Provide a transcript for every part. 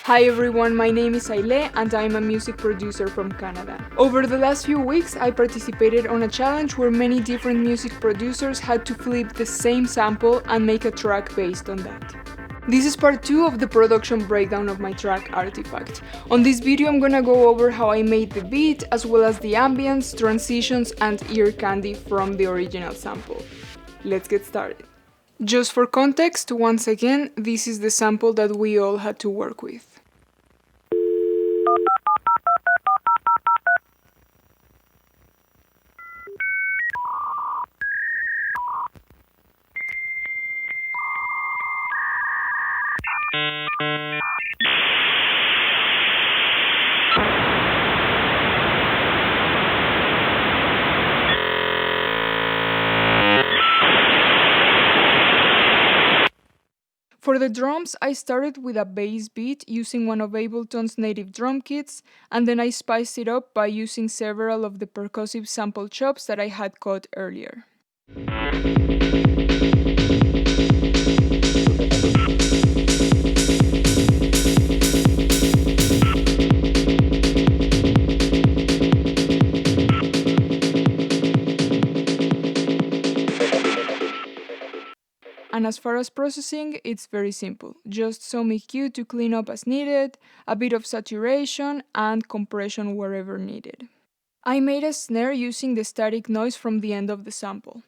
Hi everyone, my name is Aileé and I'm a music producer from Canada. Over the last few weeks, I participated on a challenge where many different music producers had to flip the same sample and make a track based on that. This is part 2 of the production breakdown of my track Artifact. On this video I'm gonna go over how I made the beat, as well as the ambience, transitions and ear candy from the original sample. Let's get started. Just for context, once again, this is the sample that we all had to work with. For the drums, I started with a bass beat using one of Ableton's native drum kits, and then I spiced it up by using several of the percussive sample chops that I had cut earlier. And as far as processing, it's very simple. Just some EQ to clean up as needed, a bit of saturation, and compression wherever needed. I made a snare using the static noise from the end of the sample.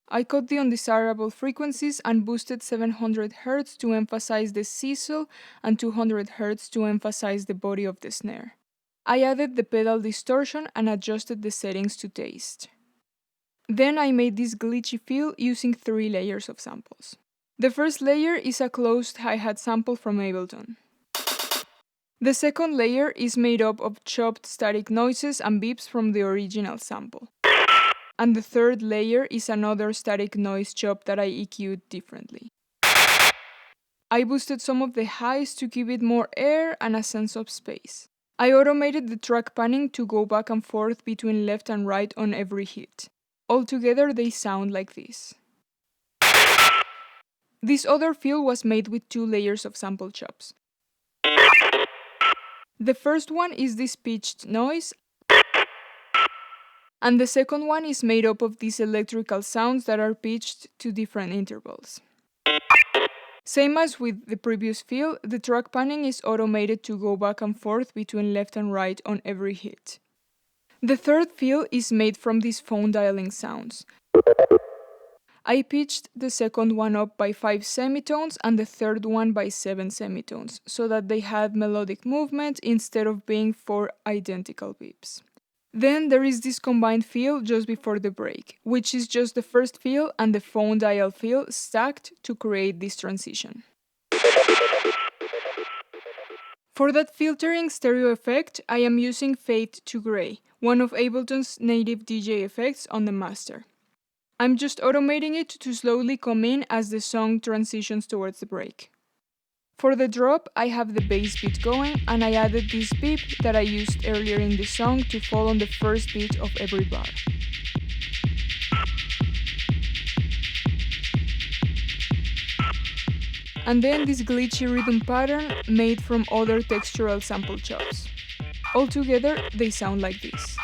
I cut the undesirable frequencies and boosted 700 Hz to emphasize the sizzle and 200 Hz to emphasize the body of the snare. I added the pedal distortion and adjusted the settings to taste. Then I made this glitchy feel using 3 layers of samples. The first layer is a closed hi-hat sample from Ableton. The second layer is made up of chopped static noises and beeps from the original sample. And the third layer is another static noise chop that I EQ'd differently. I boosted some of the highs to give it more air and a sense of space. I automated the track panning to go back and forth between left and right on every hit. Altogether, they sound like this. This other feel was made with 2 layers of sample chops. The first one is this pitched noise, and the second one is made up of these electrical sounds that are pitched to different intervals. Same as with the previous feel, the track panning is automated to go back and forth between left and right on every hit. The third feel is made from these phone dialing sounds. I pitched the second one up by 5 semitones and the third one by 7 semitones, so that they had melodic movement instead of being 4 identical beeps. Then there is this combined feel just before the break, which is just the first feel and the phone dial feel stacked to create this transition. For that filtering stereo effect, I am using Fade to Gray, one of Ableton's native DJ effects on the master. I'm just automating it to slowly come in as the song transitions towards the break. For the drop, I have the bass beat going, and I added this beep that I used earlier in the song to fall on the first beat of every bar. And then this glitchy rhythm pattern made from other textural sample chops. Altogether, they sound like this.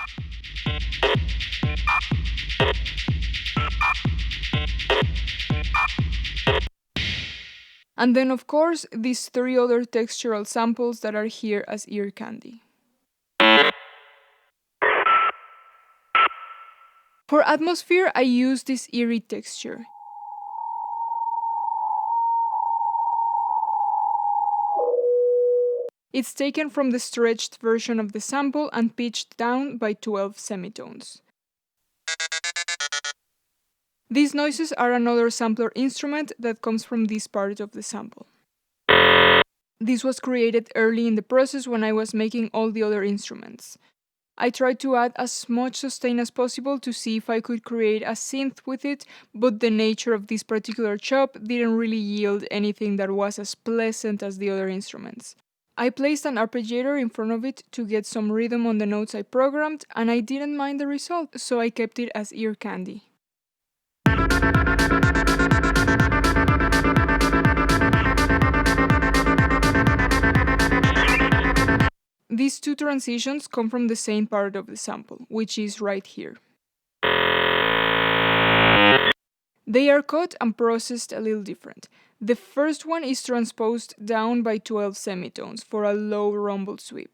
And then of course, these 3 other textural samples that are here as ear candy. For atmosphere, I use this eerie texture. It's taken from the stretched version of the sample and pitched down by 12 semitones. These noises are another sampler instrument that comes from this part of the sample. This was created early in the process when I was making all the other instruments. I tried to add as much sustain as possible to see if I could create a synth with it, but the nature of this particular chop didn't really yield anything that was as pleasant as the other instruments. I placed an arpeggiator in front of it to get some rhythm on the notes I programmed, and I didn't mind the result, so I kept it as ear candy. two transitions come from the same part of the sample, which is right here. They are cut and processed a little different. The first one is transposed down by 12 semitones for a low rumble sweep.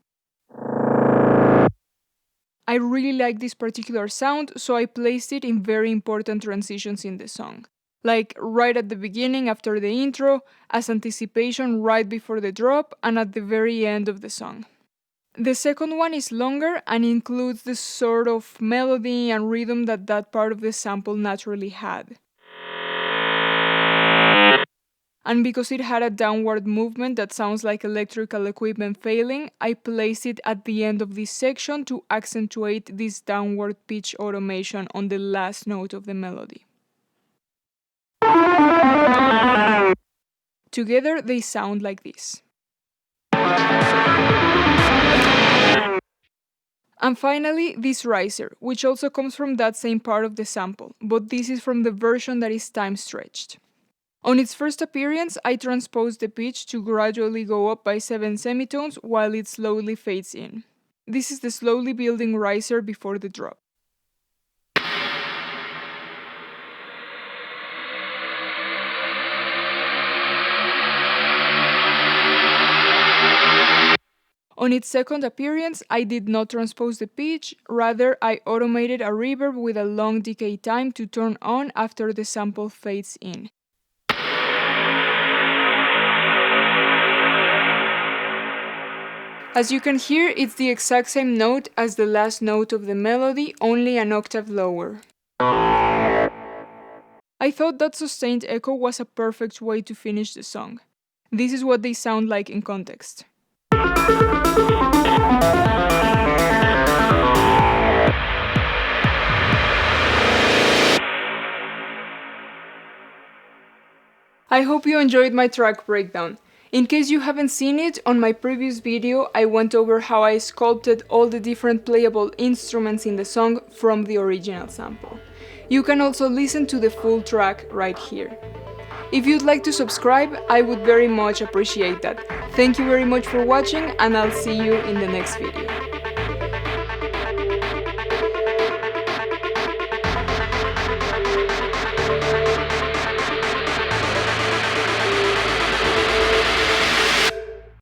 I really like this particular sound, so I placed it in very important transitions in the song. Like right at the beginning after the intro, as anticipation right before the drop, and at the very end of the song. The second one is longer and includes the sort of melody and rhythm that that part of the sample naturally had. And because it had a downward movement that sounds like electrical equipment failing, I placed it at the end of this section to accentuate this downward pitch automation on the last note of the melody. Together, they sound like this. And finally, this riser, which also comes from that same part of the sample, but this is from the version that is time stretched. On its first appearance, I transposed the pitch to gradually go up by 7 semitones while it slowly fades in. This is the slowly building riser before the drop. On its second appearance, I did not transpose the pitch, rather I automated a reverb with a long decay time to turn on after the sample fades in. As you can hear, it's the exact same note as the last note of the melody, only an octave lower. I thought that sustained echo was a perfect way to finish the song. This is what they sound like in context. I hope you enjoyed my track breakdown. In case you haven't seen it, on my previous video I went over how I sculpted all the different playable instruments in the song from the original sample. You can also listen to the full track right here. If you'd like to subscribe, I would very much appreciate that. Thank you very much for watching, and I'll see you in the next video.